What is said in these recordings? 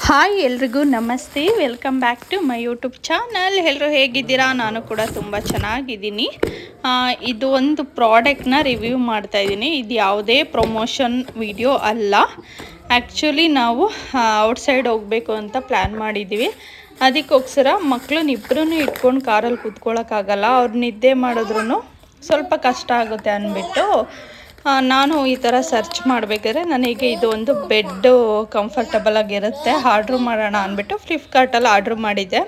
Hi ಎಲ್ರಿಗೂ ನಮಸ್ತೆ, welcome back to my YouTube channel. ಎಲ್ಲರೂ ಹೇಗಿದ್ದೀರಾ? ನಾನು ಕೂಡ ತುಂಬ ಚೆನ್ನಾಗಿದ್ದೀನಿ. ಇದು ಒಂದು ಪ್ರಾಡಕ್ಟ್ನ ರಿವ್ಯೂ ಮಾಡ್ತಾಯಿದ್ದೀನಿ. ಇದು ಯಾವುದೇ ಪ್ರಮೋಷನ್ ವಿಡಿಯೋ ಅಲ್ಲ. ಆ್ಯಕ್ಚುಲಿ ನಾವು ಔಟ್ಸೈಡ್ ಹೋಗಬೇಕು ಅಂತ ಪ್ಲ್ಯಾನ್ ಮಾಡಿದ್ದೀವಿ. ಅದಕ್ಕೋಸ್ಕರ ಮಕ್ಕಳನ್ನಿಬ್ಬರೂ ಇಟ್ಕೊಂಡು ಕಾರಲ್ಲಿ ಕೂತ್ಕೊಳ್ಳೋಕ್ಕಾಗಲ್ಲ. ಅವ್ರು ನಿದ್ದೆ ಮಾಡಿದ್ರೂ ಸ್ವಲ್ಪ ಕಷ್ಟ ಆಗುತ್ತೆ ಅಂದ್ಬಿಟ್ಟು ನಾನು ಈ ಥರ ಸರ್ಚ್ ಮಾಡಬೇಕಾದ್ರೆ ನನಗೆ ಇದು ಒಂದು ಬೆಡ್ಡು ಕಂಫರ್ಟಬಲ್ ಆಗಿರುತ್ತೆ, ಆರ್ಡ್ರ್ ಮಾಡೋಣ ಅಂದ್ಬಿಟ್ಟು ಫ್ಲಿಪ್ಕಾರ್ಟಲ್ಲಿ ಆರ್ಡ್ರ್ ಮಾಡಿದ್ದೆ.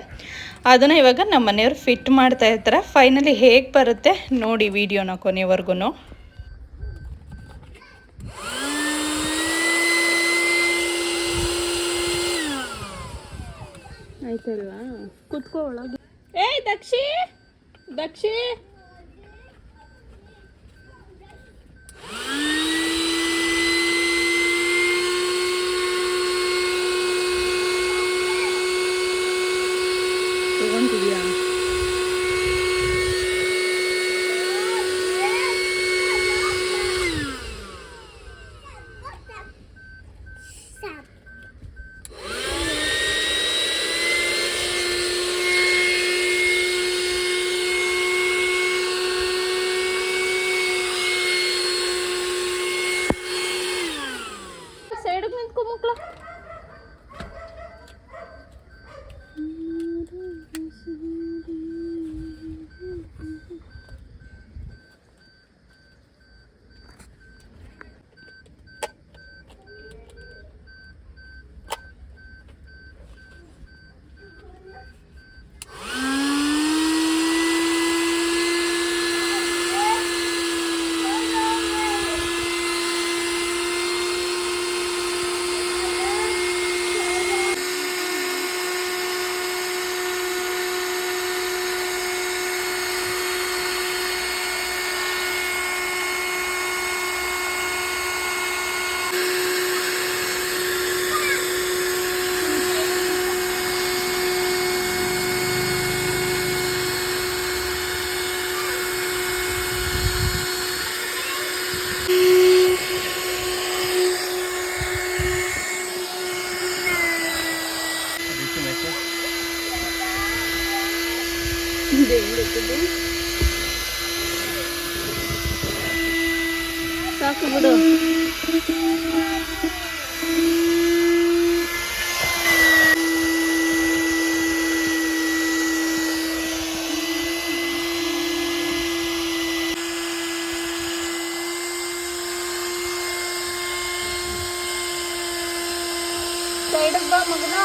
ಅದನ್ನು ಇವಾಗ ನಮ್ಮ ಮನೆಯವ್ರು ಫಿಟ್ ಮಾಡ್ತಾ ಇರ್ತಾರೆ. ಫೈನಲಿ ಹೇಗೆ ಬರುತ್ತೆ ನೋಡಿ ವಿಡಿಯೋನ ಕೊನೆವರೆಗೂ. ಆಯ್ತಲ್ವಾ? ಕುತ್ಕೋ ಒಳಗೆ. ಏಯ್ ದಕ್ಷಿ ದಕ್ಷಿ, ತಗೊಂತಿದ್ಯಾ? ಸೈಡಿಗೆ ನಿಂತ್ಕೊ ಮಕ್ಕಳ. ಸಾಕು ಬಿಡು. ಸೈಡಿಗೆ ಬಾ ಮಗನ.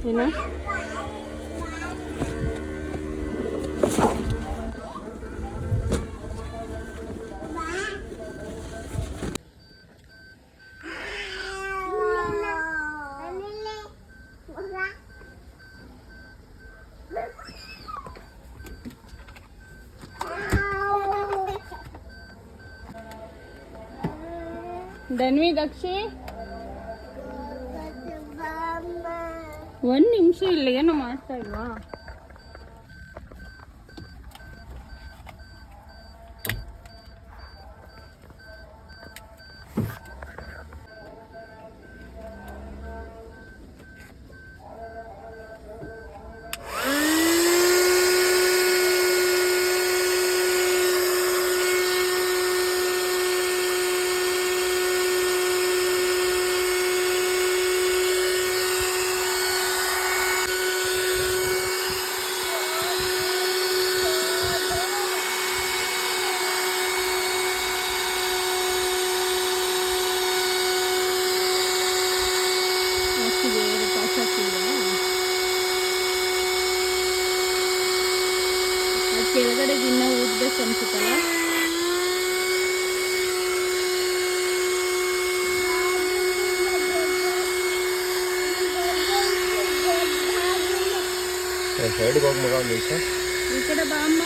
ಏನು ಧನ್ವಿ ದಕ್ಷಿ, ಒಂದು ನಿಮಿಷ ಇಲ್ಲ, ಏನು ಮಾಡ್ತಾ ಇಲ್ವಾ? ಕೆಳಗಡೆ ದಿನ ಊದ್ಬೇಕು ಅನ್ಸುತ್ತಲ್ಲ. ಸೈಡ್ಗೆ ಹೋಗಿ ಮಗ ಒಂದು ನಿಮಿಷ. ಈ ಕಡೆ ಬಾ ಅಮ್ಮ.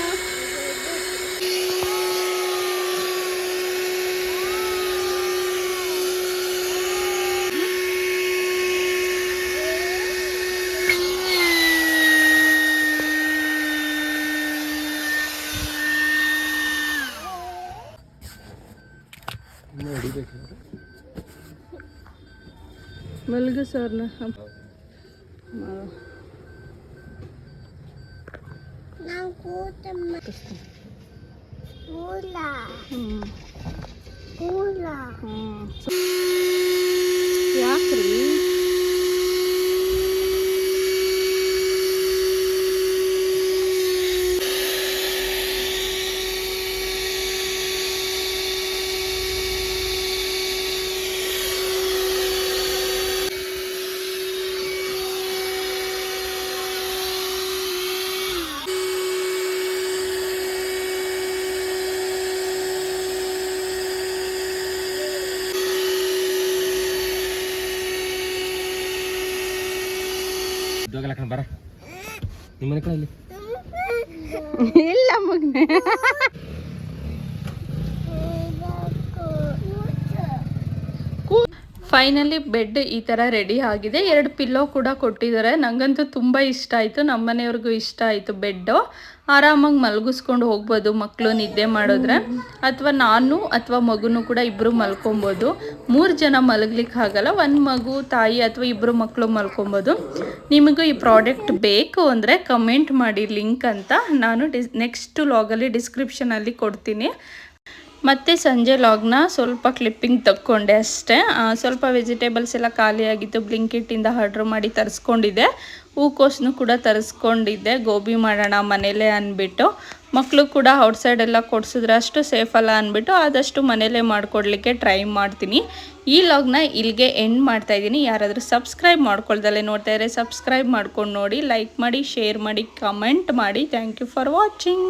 ಹಿಡಿಬೇಕು. ಮಲ್ಗು ಸರ್ನ ಯಾಕ್ರಿ ಬರ ನಿಮ್ಮ ಮನೆ ಕಡೆ ಇಲ್ಲಿ ಇಲ್ಲ ಮಗನೆ. ಫೈನಲಿ ಬೆಡ್ ಈ ಥರ ರೆಡಿ ಆಗಿದೆ. 2 ಪಿಲ್ಲೋ ಕೂಡ ಕೊಟ್ಟಿದ್ದಾರೆ. ನನಗಂತೂ ತುಂಬ ಇಷ್ಟ ಆಯಿತು, ನಮ್ಮನೆಯವ್ರಿಗೂ ಇಷ್ಟ ಆಯಿತು. ಬೆಡ್ಡು ಆರಾಮಾಗಿ ಮಲಗಿಸ್ಕೊಂಡು ಹೋಗ್ಬೋದು ಮಕ್ಕಳು ನಿದ್ದೆ ಮಾಡಿದ್ರೆ, ಅಥವಾ ನಾನು ಅಥವಾ ಮಗುನು ಕೂಡ ಇಬ್ಬರು ಮಲ್ಕೊಬೋದು. 3 ಜನ ಮಲಗ್ಲಿಕ್ಕೆ ಆಗಲ್ಲ, 1 ಮಗು ತಾಯಿ ಅಥವಾ 2 ಮಕ್ಕಳು ಮಲ್ಕೊಬೋದು. ನಿಮಗೂ ಈ ಪ್ರಾಡಕ್ಟ್ ಬೇಕು ಅಂದರೆ ಕಮೆಂಟ್ ಮಾಡಿ ಲಿಂಕ್ ಅಂತ, ನಾನು ನೆಕ್ಸ್ಟ್ ವ್ಲಾಗಲ್ಲಿ ಡಿಸ್ಕ್ರಿಪ್ಷನಲ್ಲಿ ಕೊಡ್ತೀನಿ. ಮತ್ತು ಸಂಜೆ ಲಾಗ್ನ ಸ್ವಲ್ಪ ಕ್ಲಿಪ್ಪಿಂಗ್ ತಕ್ಕೊಂಡೆ ಅಷ್ಟೇ. ಸ್ವಲ್ಪ ವೆಜಿಟೇಬಲ್ಸ್ ಎಲ್ಲ ಖಾಲಿಯಾಗಿತ್ತು, ಬ್ಲಿಂಕಿಟ್ಟಿಂದ ಆರ್ಡ್ರ್ ಮಾಡಿ ತರಿಸ್ಕೊಂಡಿದ್ದೆ. ಹೂಕೋಸನ್ನು ಕೂಡ ತರಿಸ್ಕೊಂಡಿದ್ದೆ, ಗೋಬಿ ಮಾಡೋಣ ಮನೇಲೇ ಅಂದ್ಬಿಟ್ಟು. ಮಕ್ಕಳು ಕೂಡ ಔಟ್ಸೈಡೆಲ್ಲ ಕೊಡಿಸಿದ್ರೆ ಅಷ್ಟು ಸೇಫ್ ಅಲ್ಲ ಅಂದ್ಬಿಟ್ಟು ಆದಷ್ಟು ಮನೇಲೇ ಮಾಡಿಕೊಡ್ಲಿಕ್ಕೆ ಟ್ರೈ ಮಾಡ್ತೀನಿ. ಈ ಲಾಗ್ನ ಇಲ್ಲಿಗೆ ಎಂಡ್ ಮಾಡ್ತಾಯಿದ್ದೀನಿ. ಯಾರಾದರೂ ಸಬ್ಸ್ಕ್ರೈಬ್ ಮಾಡ್ಕೊಳ್ದಲ್ಲೇ ನೋಡ್ತಾ ಇದ್ರೆ ಸಬ್ಸ್ಕ್ರೈಬ್ ಮಾಡ್ಕೊಂಡು ನೋಡಿ, ಲೈಕ್ ಮಾಡಿ, ಶೇರ್ ಮಾಡಿ, ಕಮೆಂಟ್ ಮಾಡಿ. Thank you for watching.